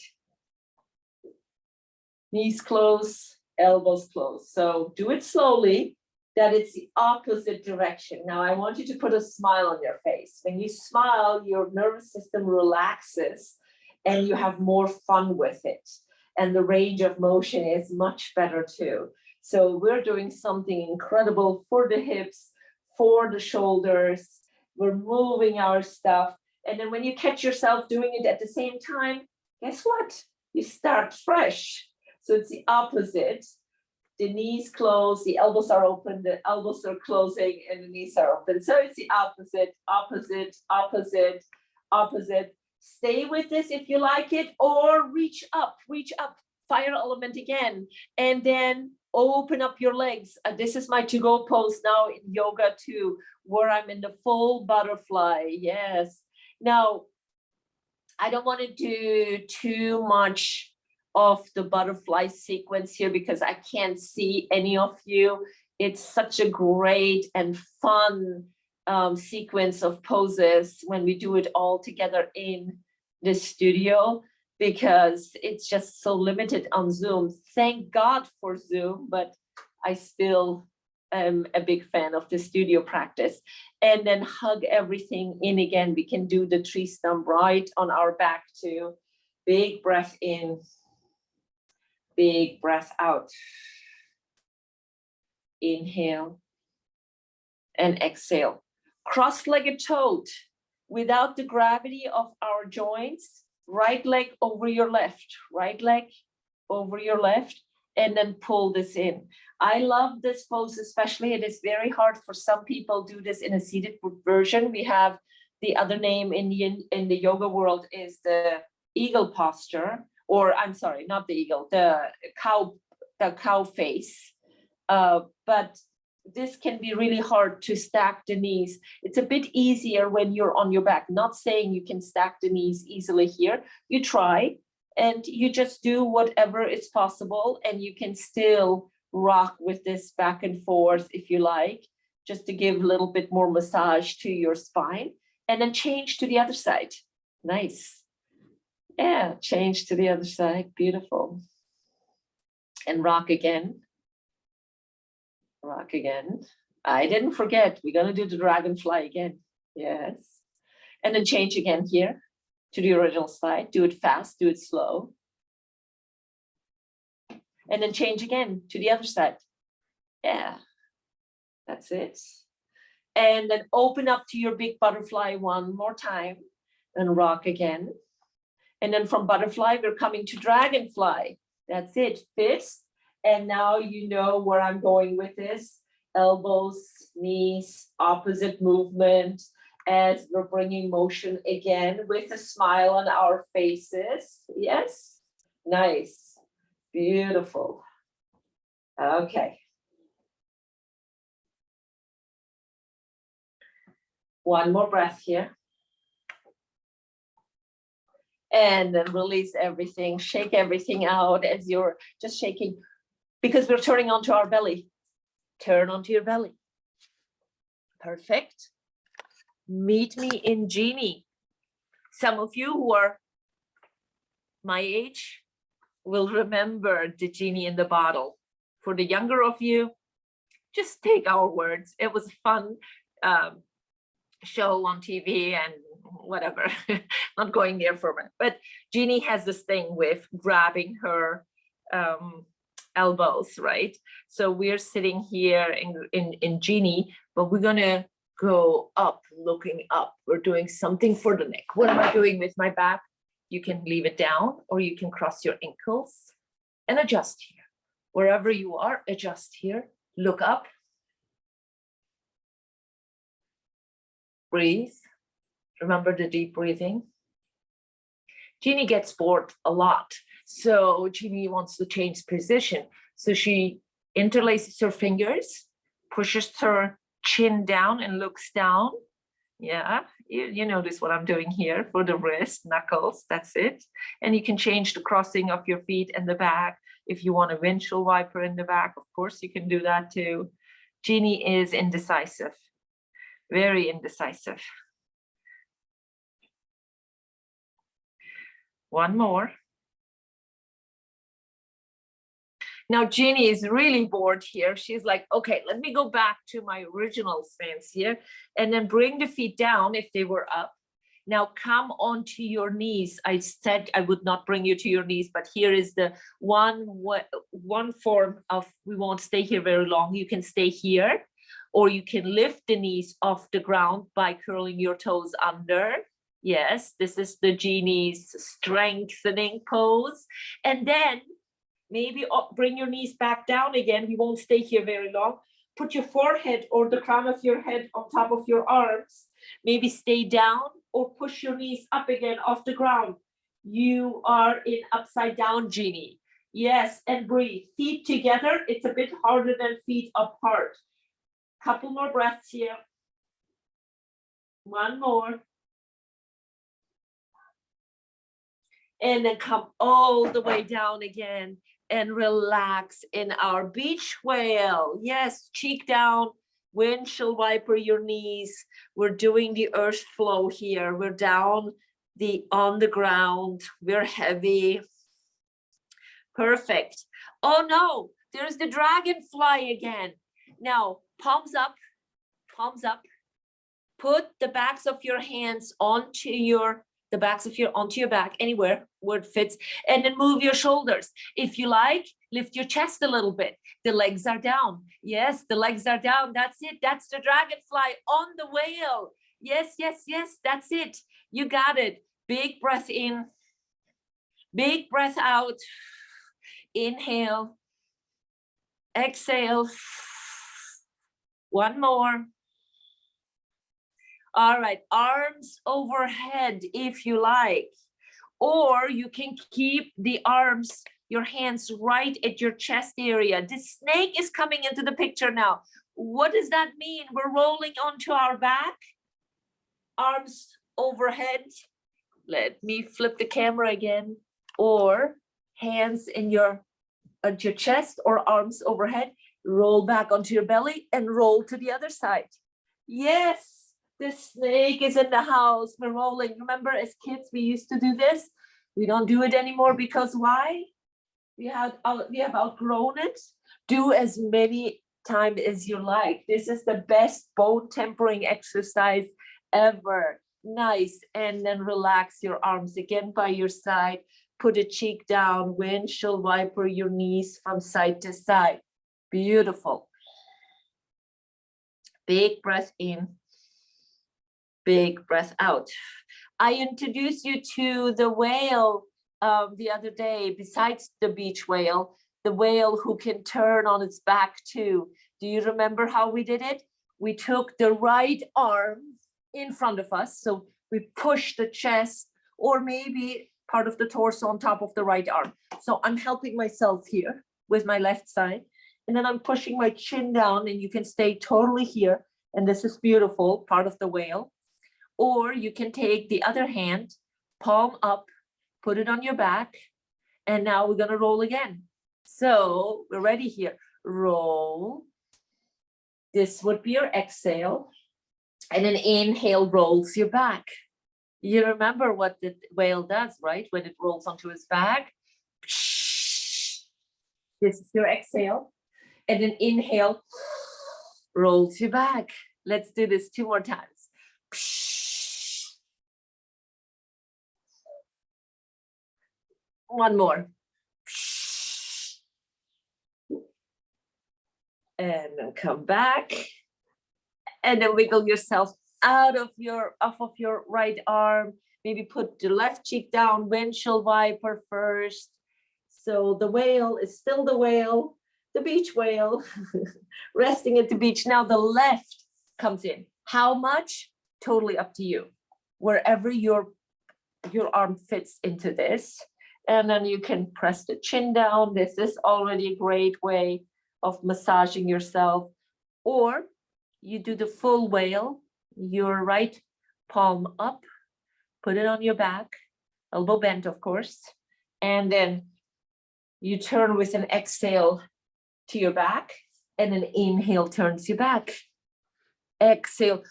Speaker 1: Knees close, elbows close. So do it slowly, that it's the opposite direction. Now I want you to put a smile on your face. When you smile, your nervous system relaxes and you have more fun with it. And the range of motion is much better too. So we're doing something incredible for the hips, for the shoulders. We're moving our stuff. And then when you catch yourself doing it at the same time, guess what? You start fresh. So it's the opposite. The knees close, the elbows are open, the elbows are closing, and the knees are open. So it's the opposite, opposite, opposite, opposite. Stay with this if you like it, or reach up, fire element again, and then open up your legs. This is my to-go pose now in yoga too, where I'm in the full butterfly. Yes. Now, I don't want to do too much of the butterfly sequence here because I can't see any of you. It's such a great and fun sequence of poses when we do it all together in the studio, because it's just so limited on Zoom. Thank God for Zoom, but I still am a big fan of the studio practice. And then hug everything in again. We can do the tree stump right on our back too. Big breath in. Big breath out. Inhale and exhale. Cross-legged toed without the gravity of our joints. Right leg over your left, right leg over your left, and then pull this in. I love this pose, especially it is very hard for some people do this in a seated version. We have the other name in the yoga world is the eagle posture. Or I'm sorry, not the eagle, the cow face. But this can be really hard to stack the knees. It's a bit easier when you're on your back. Not saying you can stack the knees easily here. You try and you just do whatever is possible, and you can still rock with this back and forth if you like, just to give a little bit more massage to your spine, and then change to the other side. Nice. Yeah, change to the other side. Beautiful. And rock again. Rock again. I didn't forget. We're going to do the dragonfly again. Yes. And then change again here to the original side. Do it fast. Do it slow. And then change again to the other side. Yeah. That's it. And then open up to your big butterfly one more time. And rock again. And then from butterfly, we're coming to dragonfly. That's it, fist. And now you know where I'm going with this. Elbows, knees, opposite movement, as we're bringing motion again with a smile on our faces. Yes, nice, beautiful. Okay. One more breath here. And then release everything, shake everything out as you're just shaking, because we're turning onto our belly. Turn onto your belly. Perfect. Meet me in genie. Some of you who are my age will remember the genie in the bottle. For the younger of you, just take our words. It was a fun show on TV and whatever. Not going there for it. But Jeannie has this thing with grabbing her elbows, right? So we're sitting here in Jeannie, but we're gonna go up, looking up. We're doing something for the neck. What am I doing with my back? You can leave it down or you can cross your ankles and adjust here. Wherever you are, adjust here. Look up. Breathe. Remember the deep breathing. Jeannie gets bored a lot. So Jeannie wants to change position. So she interlaces her fingers, pushes her chin down and looks down. Yeah, you notice what I'm doing here for the wrist, knuckles, that's it. And you can change the crossing of your feet and the back. If you want a windshield wiper in the back, of course, you can do that too. Jeannie is indecisive, very indecisive. One more. Now, Jeannie is really bored here. She's like, okay, let me go back to my original stance here and then bring the feet down if they were up. Now come onto your knees. I said I would not bring you to your knees, but here is the one form of, we won't stay here very long. You can stay here, or you can lift the knees off the ground by curling your toes under. Yes, this is the Jeannie's strengthening pose. And then maybe bring your knees back down again. We won't stay here very long. Put your forehead or the crown of your head on top of your arms. Maybe stay down or push your knees up again off the ground. You are in upside down, Jeannie. Yes, and breathe. Feet together. It's a bit harder than feet apart. Couple more breaths here. One more. And then come all the way down again and relax in our beach whale. Yes, cheek down, windshield wiper your knees. We're doing the earth flow here. We're down on the ground. We're heavy. Perfect. Oh no, there's the dragonfly again. Now, palms up, palms up. Put the backs of your hands onto your back, anywhere where it fits, and then move your shoulders. If you like, lift your chest a little bit. The legs are down. Yes, the legs are down. That's it. That's the dragonfly on the whale. Yes, yes, yes, that's it. You got it. Big breath in, big breath out. Inhale, exhale. One more. All right, arms overhead if you like, or you can keep the arms, your hands right at your chest area. The snake is coming into the picture now. What does that mean? We're rolling onto our back, arms overhead. Let me flip the camera again, or hands in at your chest or arms overhead, roll back onto your belly and roll to the other side. Yes. The snake is in the house. We're rolling. Remember, as kids, we used to do this. We don't do it anymore because why? We have outgrown it. Do as many times as you like. This is the best bone tempering exercise ever. Nice. And then relax your arms again by your side. Put a cheek down. Windshield wiper your knees from side to side. Beautiful. Big breath in. Big breath out. I introduced you to the whale the other day. Besides the beach whale, the whale who can turn on its back too. Do you remember how we did it? We took the right arm in front of us. So we pushed the chest or maybe part of the torso on top of the right arm. So I'm helping myself here with my left side. And then I'm pushing my chin down and you can stay totally here. And this is beautiful, part of the whale. Or you can take the other hand, palm up, put it on your back, and now we're gonna roll again. So we're ready here. Roll. This would be your exhale. And an inhale rolls your back. You remember what the whale does, right? When it rolls onto his back. This is your exhale. And an inhale rolls you back. Let's do this 2 more times. One more. And then come back. And then wiggle yourself off of your right arm. Maybe put the left cheek down, windshield wiper first. So the whale is still the whale, the beach whale, resting at the beach. Now the left comes in. How much? Totally up to you. Wherever your arm fits into this. And then you can press the chin down. This is already a great way of massaging yourself. Or you do the full whale, your right palm up, put it on your back, elbow bent, of course. And then you turn with an exhale to your back, and an inhale turns you back. Exhale.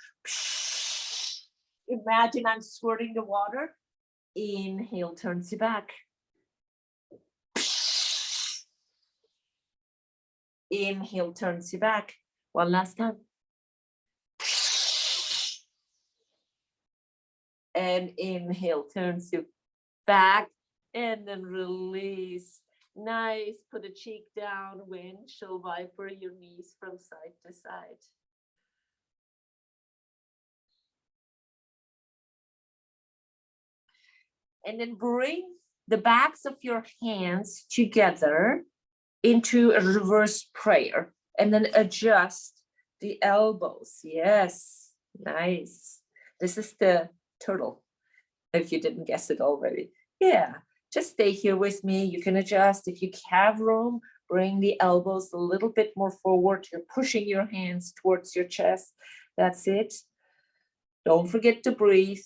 Speaker 1: Imagine I'm squirting the water. Inhale turns you back. Inhale turns you back. One last time. And inhale turns you back, and then release. Nice. Put a cheek down, windshield wiper your knees from side to side. And then bring the backs of your hands together into a reverse prayer, and then adjust the elbows. Yes, nice. This is the turtle, if you didn't guess it already. Yeah, just stay here with me. You can adjust. If you have room, bring the elbows a little bit more forward. You're pushing your hands towards your chest. That's it. Don't forget to breathe.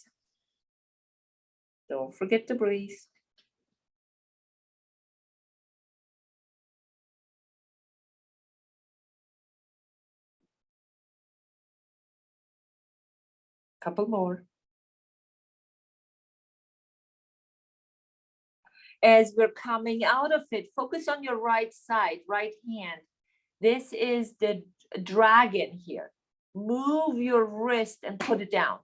Speaker 1: Don't forget to breathe. Couple more. As we're coming out of it, focus on your right side, right hand. This is the dragon here. Move your wrist and put it down.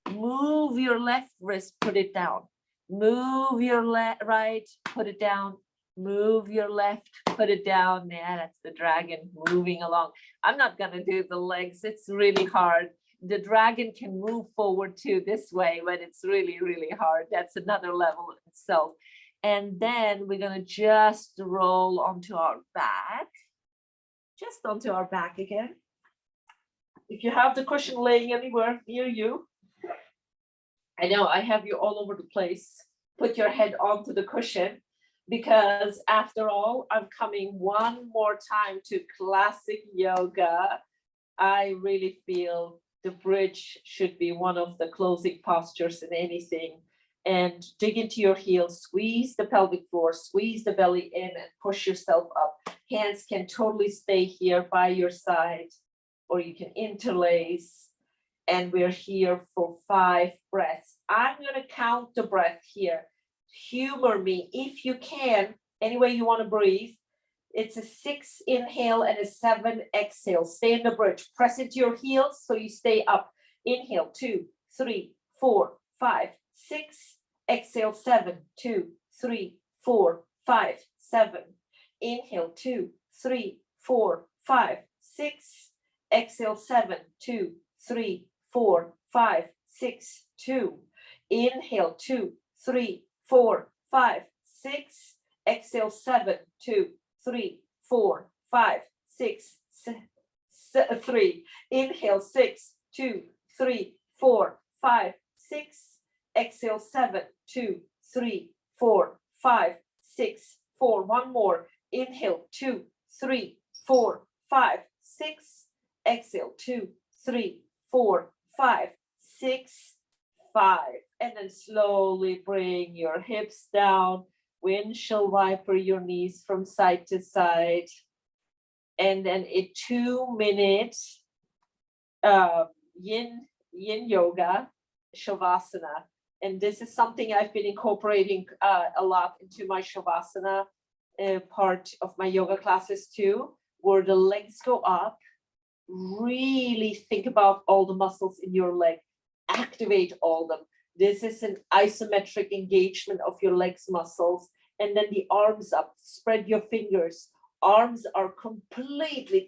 Speaker 1: Move your left wrist, put it down. Move your right, put it down. Move your left, put it down. Yeah, that's the dragon moving along. I'm not gonna do the legs. It's really hard. The dragon can move forward too this way, but it's really, really hard. That's another level in itself. And then we're gonna just roll onto our back. Just onto our back again. If you have the cushion laying anywhere near you, I know I have you all over the place. Put your head onto the cushion, because after all, I'm coming one more time to classic yoga. I really feel the bridge should be one of the closing postures in anything. And dig into your heels, squeeze the pelvic floor, squeeze the belly in, and push yourself up. Hands can totally stay here by your side, or you can interlace. And we're here for 5 breaths. I'm gonna count the breath here. Humor me if you can, any way you wanna breathe. It's a 6 inhale and a 7 exhale. Stay in the bridge. Press into your heels so you stay up. Inhale, 2, 3, 4, 5, 6. Exhale, 7, 2, 3, 4, 5, 7. Inhale, 2, 3, 4, 5, 6. Exhale, 7, 2, 3, 4, 5, 6, 2. Inhale, 2, 3, 4, 5, 6. Exhale, 7, 2, 3, 4, 5, 6, 3. Inhale, 6, 2, 3, 4, 5, 6. Exhale, 7, 2, 3, 4, 5, 6, 4. One more. Inhale, 2, 3, 4, 5, 6. Exhale, 2, 3, 4, 5, 6, 5. And then slowly bring your hips down. Windshield wiper your knees from side to side. And then a 2-minute yin yoga, shavasana. And this is something I've been incorporating a lot into my shavasana part of my yoga classes too, where the legs go up. Really think about all the muscles in your leg. Activate all them. This is an isometric engagement of your legs muscles. And then the arms up. Spread your fingers. Arms are completely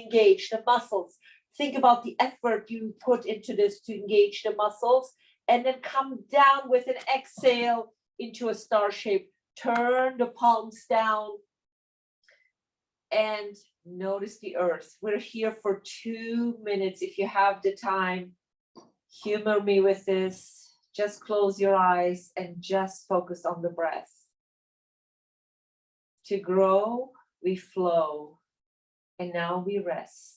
Speaker 1: engaged. The muscles. Think about the effort you put into this to engage the muscles. And then come down with an exhale into a star shape. Turn the palms down and notice the earth. We're here for 2 minutes. If you have the time, humor me with this. Just close your eyes and just focus on the breath. To grow, we flow. And now we rest.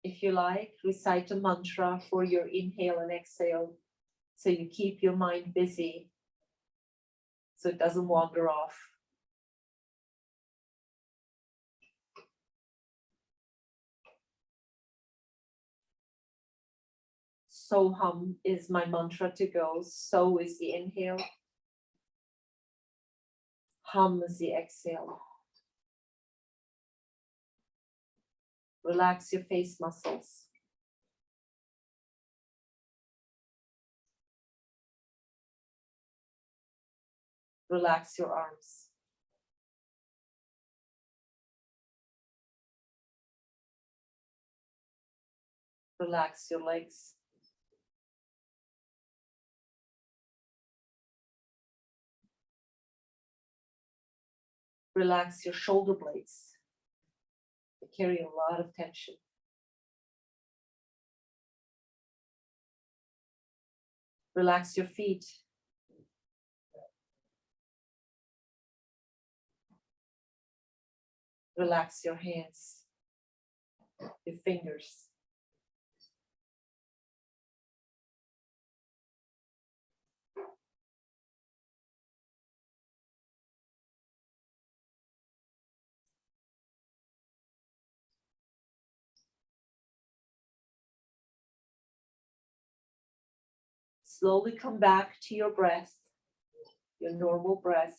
Speaker 1: If you like, recite a mantra for your inhale and exhale so you keep your mind busy so it doesn't wander off. So hum is my mantra to go. So is the inhale. Hum is the exhale. Relax your face muscles. Relax your arms. Relax your legs. Relax your shoulder blades. They carry a lot of tension. Relax your feet. Relax your hands, your fingers. Slowly come back to your breath, your normal breath.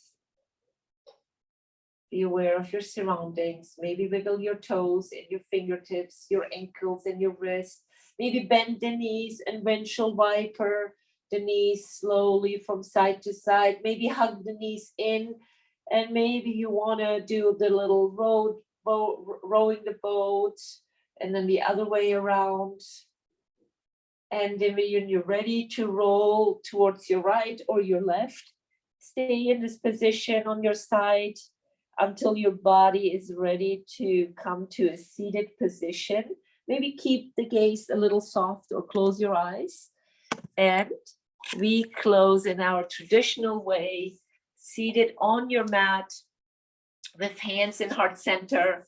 Speaker 1: Be aware of your surroundings. Maybe wiggle your toes and your fingertips, your ankles and your wrists. Maybe bend the knees and windshield wiper the knees slowly from side to side. Maybe hug the knees in, and maybe you want to do the little rowing the boat, and then the other way around. And then when you're ready to roll towards your right or your left, stay in this position on your side until your body is ready to come to a seated position. Maybe keep the gaze a little soft or close your eyes. And we close in our traditional way, seated on your mat with hands in heart center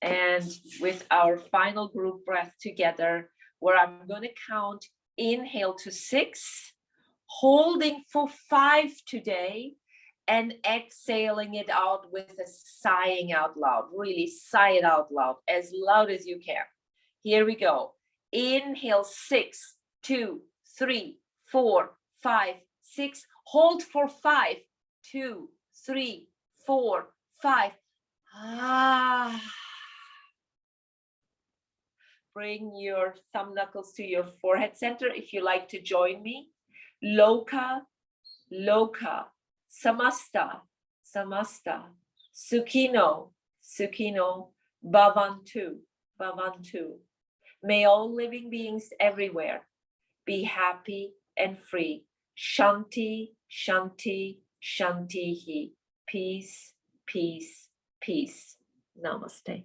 Speaker 1: and with our final group breath together, where I'm going to count inhale to 6, holding for 5 today, and exhaling it out with a sighing out loud. Really sigh it out loud as you can. Here we go. Inhale 6, 2, 3, 4, 5, 6. Hold for 5, 2, 3, 4, 5. Bring your thumb knuckles to your forehead center if you like to join me. Loka, Loka, Samasta, Samasta, Sukhino, Sukhino, Bhavantu, Bhavantu. May all living beings everywhere be happy and free. Shanti, Shanti, Shantihi. Peace, peace, peace. Namaste.